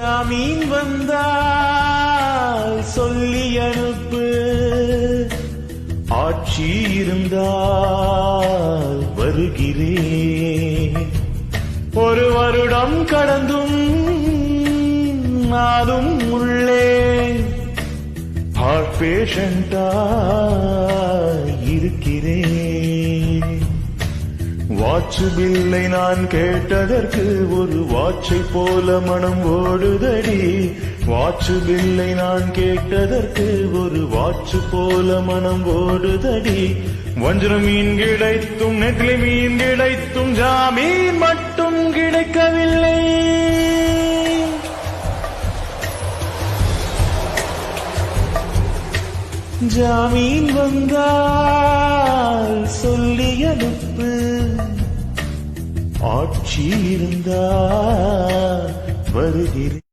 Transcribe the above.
மீன் வந்தால் சொல்லி அனுப்பு, ஆட்சி இருந்தால் வருகிறேன். ஒரு வருடம் கடந்தும் நானும் உள்ளே ஹார்ட் பேஷண்டா இருக்கிறேன். வாட்சு பில்லை நான் கேட்டதற்கு ஒரு வாட்சை போல மனம் ஓடுதடி. வாட்சு பில்லை நான் கேட்டதற்கு ஒரு வாட்சு போல மனம் ஓடுதடி. வஞ்சர மீன் கிடைத்தும் நெத்திலி மீன் கிடைத்தும் ஜாமீன் மட்டும் கிடைக்கவில்லை. ஜாமீன் வந்தால் சொல்லி அனுப்பு, ஆட்சி இருந்தா வருகிறேன்.